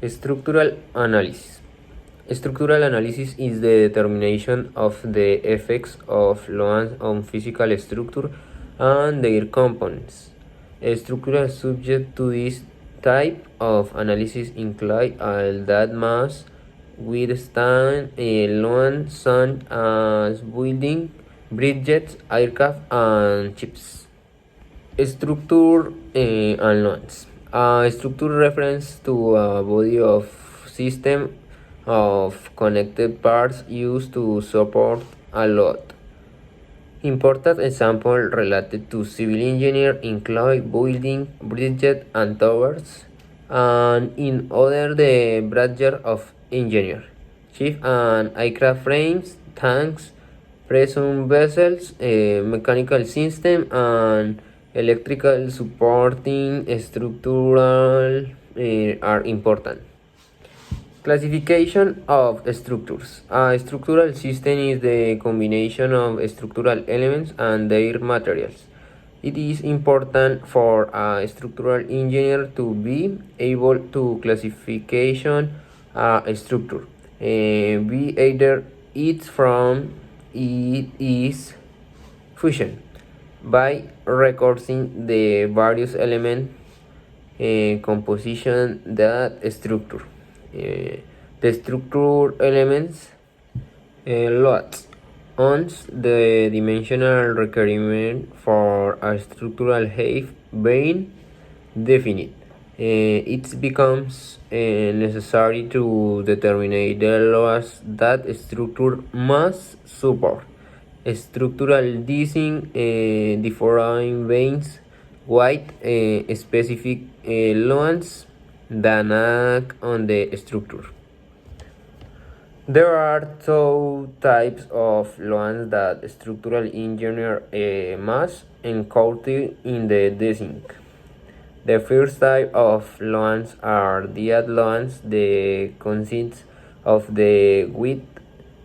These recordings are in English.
Structural analysis. Structural analysis is the determination of the effects of loans on physical structure and their components. Structural subject to this type of analysis include all that must withstand a loan such as building, bridges, aircraft, and ships. Structure and loans. Structure reference to a body of system of connected parts used to support a load. Important example related to civil engineer include building bridges and towers, and in other the branches of engineer, ship and aircraft frames, tanks, presumed vessels, mechanical system, and electrical supporting structural are important. Classification of structures. A structural system is the combination of structural elements and their materials. It is important for a structural engineer to be able to classification a structure. Be either it's from it is fusion by recording the various element composition that structure. The structure elements lots once the dimensional requirement for a structural height being definite. It becomes necessary to determine the loads that structure must support. Structural design different veins with specific loads that act on the structure. There are two types of loans that structural engineer must encounter in the design. The first type of loans are dead loans. They consist of the width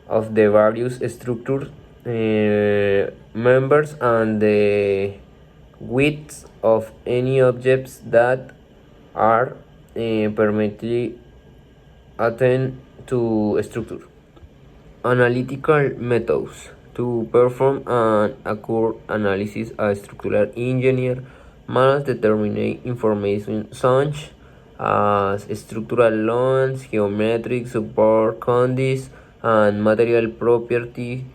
of the various structure members and the width of any objects that are permanently attend to structure. Analytical methods. To perform an accurate analysis, a structural engineer must determine information such as structural loads, geometric support conditions, and material property.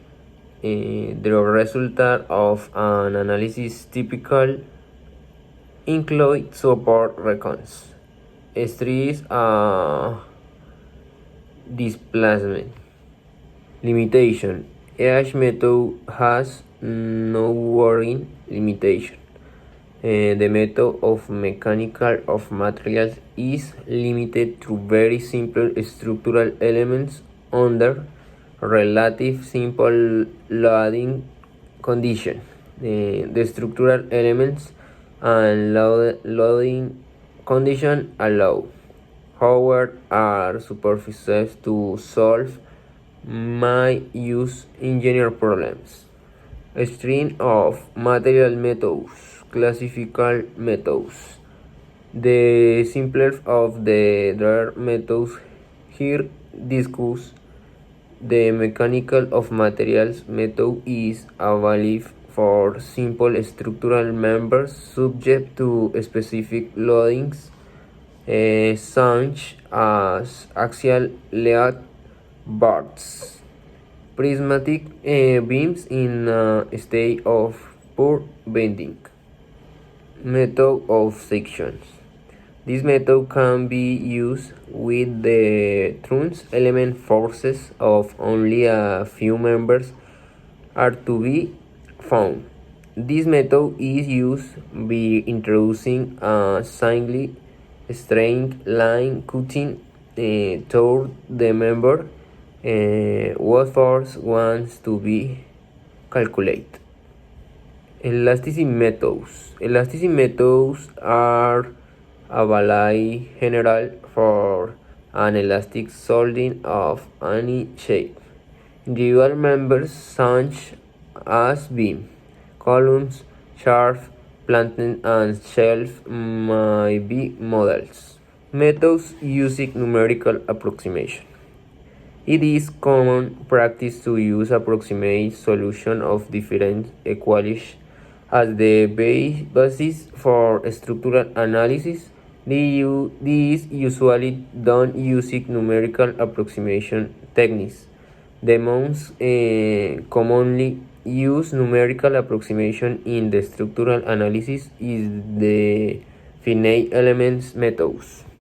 The result of an analysis typical include support recons, stress, displacement. Limitation. Each method has no worrying limitation. The method of mechanical of materials is limited to very simple structural elements under relative simple loading condition. The structural elements and loading condition allow, however, are superficial to solve my use engineer problems. A string of material methods, classical methods. The simplest of the other methods here discussed. The mechanical of materials method is available for simple structural members subject to specific loadings, such as axial layout bars, prismatic beams in a state of poor bending. Method of sections. This method can be used with the trans element forces of only a few members are to be found. This method is used by introducing a single straight line cutting toward the member. What force wants to be calculated. Elasticity methods. Elasticity methods are available general for an elastic solid of any shape. Individual members such as beam, columns, shaft, planting, and shelf may be models. Methods using numerical approximation. It is common practice to use approximate solution of different equations as the basis for structural analysis. This is usually done using numerical approximation techniques. The most commonly used numerical approximation in the structural analysis is the finite elements methods.